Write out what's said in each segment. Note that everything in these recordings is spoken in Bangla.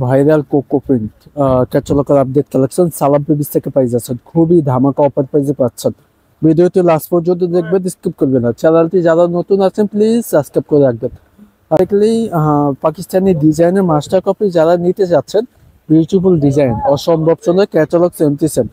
ভাইরাল কোকো প্রিন্ট ক্যাটালগের আপডেট কালেকশন সালাম পেবিস থেকে পাই যাচ্ছেন। খুবই ধামাকা অফার প্রাইসে পাচ্ছেন। ভিডিওটি লাস্ট পর্যন্ত দেখবেন, স্কিপ করবেন না। চ্যানেলটি যারা নতুন আছেন প্লিজ সাবস্ক্রাইব করে রাখবেন। আরেকলি পাকিস্তানি ডিজাইনের মাস্টার কপি যারা নিতে যাচ্ছেন, বিউটিফুল ডিজাইন, অসম্ভব সুন্দর, ক্যাটালগ সেম টু সেম।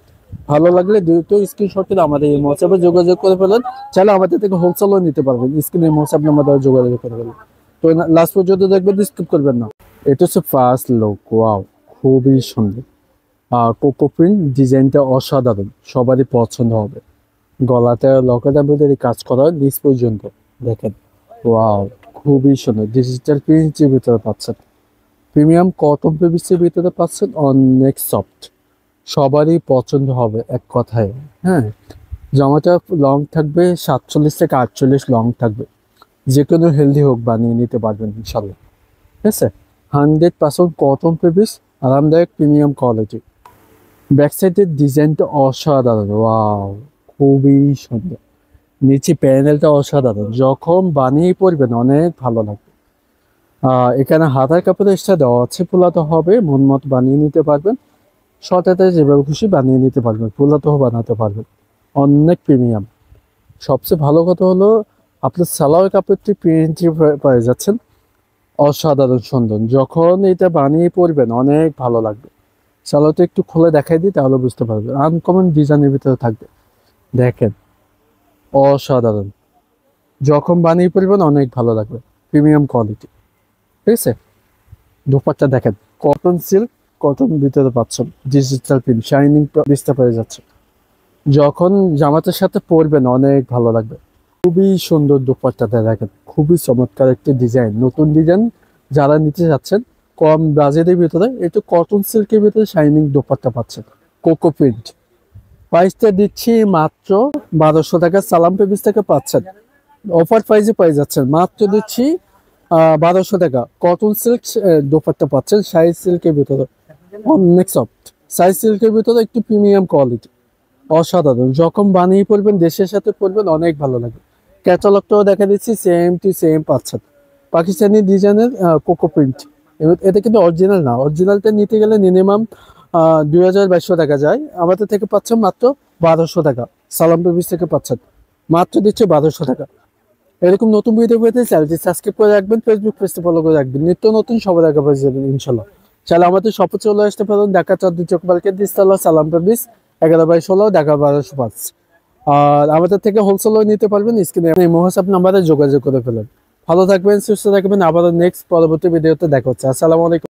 ভালো লাগলে দ্রুত স্ক্রিনশট করে আমাদের এই হোয়াটসঅ্যাপে যোগাযোগ করে ফেলেন। চাইলে আমাদের থেকে হোলসেলও নিতে পারবেন, স্ক্রিনের হোয়াটসঅ্যাপ নাম্বার দ্বারা যোগাযোগ করে ফেলেন। তো লাস্ট পর্যন্ত দেখবেন, স্কিপ করবেন না। এটা হচ্ছে ফার্স্ট লুক, ওয়াও, খুবই সুন্দর। কোকো প্রিন্ট ডিজাইনটা অসাধারণ, সবারই পছন্দ হবে। গলাতে লকেট এমব্রয়ডারি কাজ করা নিচ পর্যন্ত দেখেন, ওয়াও, খুবই সুন্দর। ডিজিটাল প্রিন্টের ভিতরে পাচ্ছেন, প্রিমিয়াম কটন ফেব্রিক্সের ভিতরে পাচ্ছেন, অনেক সফট, সবারই পছন্দ হবে এক কথায়। হ্যাঁ, জামাটা লং থাকবে 47 থেকে 48 লং থাকবে। যে কোনো হেলদি হোক বানিয়ে নিতে পারবেন ইনশাল্লাহ। ঠিক আছে, 100% কটন ফেব্রিক্স, আরামদায়ক, প্রিমিয়াম কোয়ালিটি। ব্যাক সাইডের ডিজাইনটা অসাধারণ, ওয়াও, খুবই সুন্দর। নিচে প্যানেলটা অসাধারণ, যখন বানিয়ে পড়বেন অনেক ভালো লাগবে। এখানে হাতার কাপড়ে এক্সট্রা দেওয়া আছে, ফুলাতে হবে, মন মতো বানিয়ে নিতে পারবেন। শর্ট হাতে যেভাবে খুশি বানিয়ে নিতে পারবেন, ফুলাতেও বানাতে পারবেন। অনেক প্রিমিয়াম। সবচেয়ে ভালো কথা হলো আপনার সালোয়ার কাপড়টি প্রিন্ট পেয়ে যাচ্ছেন, অসাধারণ সুন্দর। যখন এটা বানিয়ে পরবেন অনেক ভালো লাগবে। সালোয়ারটা একটু খুলে দেখাই দিই, তাহলে বুঝতে পারবেন। আনকমন ডিজাইনের ভিতরে থাকবে, দেখেন, অসাধারণ। যখন বানিয়ে পরবেন অনেক ভালো লাগবে, প্রিমিয়াম কোয়ালিটি। ঠিক আছে, দুপাট্টা দেখেন, কটন সিল্ক, কটন ভিতরে পাচ্ছেন, ডিজিটাল প্রিন্ট, শাইনিং বিস্তার পেয়ে যাচ্ছে। যখন জামাতের সাথে পরবেন অনেক ভালো লাগবে। খুবই সুন্দর দুপাট্টাটা দেখেন, খুবই চমৎকার একটি ডিজাইন, নতুন ডিজাইন। যারা নিতে যাচ্ছেন কম বাজেটের ভিতরে, একটু কটন সিল্কের ভিতরে শাইনিং দুপাট্টা পাচ্ছেন, কোকো প্রিন্ট। প্রাইসটা দিচ্ছি মাত্র 1200 টাকা। সালাম পেবিস থেকে পাচ্ছেন, অফার প্রাইসে পাই যাচ্ছেন, মাত্র দিচ্ছি 1200 টাকা। কটন সিল্ক দুপাট্টা পাচ্ছেন, শাড়ি সিল্কের ভিতরে, অনেক সফট। শাড়ি সিল্কের ভিতরে একটু প্রিমিয়াম কোয়ালিটি, অসাধারণ। যখন বানিয়ে পড়বেন, দেশের সাথে পড়বেন, অনেক ভালো লাগে। ক্যাটালগটাও দেখা দিচ্ছি, সেম টু সেম পাচ্ছেন। পাকিস্তানি ডিজাইনের কোকো প্রিন্ট। এটা কিন্তু অরিজিনাল না, অরিজিনালটা নিতে গেলে মিনিমাম 2200 টাকা যায়। আমাদের থেকে পাচ্ছেন মাত্র 1200 টাকা। সালাম পেবিস থেকে পাচ্ছেন, মাত্র দিচ্ছে 1200 টাকা। এরকম নতুন ভিডিও পেতে চ্যানেলটি সাবস্ক্রাইব করে রাখবেন, ফেসবুক পেজটি ফলো করে রাখবেন। নিত্য নতুন সবার আগে পেয়ে যাবেন ইনশাল্লাহ। চাইলে আমাদের শপে চলে আসতে পারেন, ঢাকা চৌধুরী চক মার্কেট, দ্বিতলা, সালাম পেবিস, 11/16, ঢাকা 1205। আর আমাদের থেকে হোলসেলও নিতে পারবেন, স্ক্রিনে হোয়াটসঅ্যাপ নাম্বারে যোগাযোগ করে ফেলেন। ভালো থাকবেন, সুস্থ থাকবেন। আবারও নেক্সট পরবর্তী ভিডিওতে দেখা হচ্ছে। আসসালামু আলাইকুম।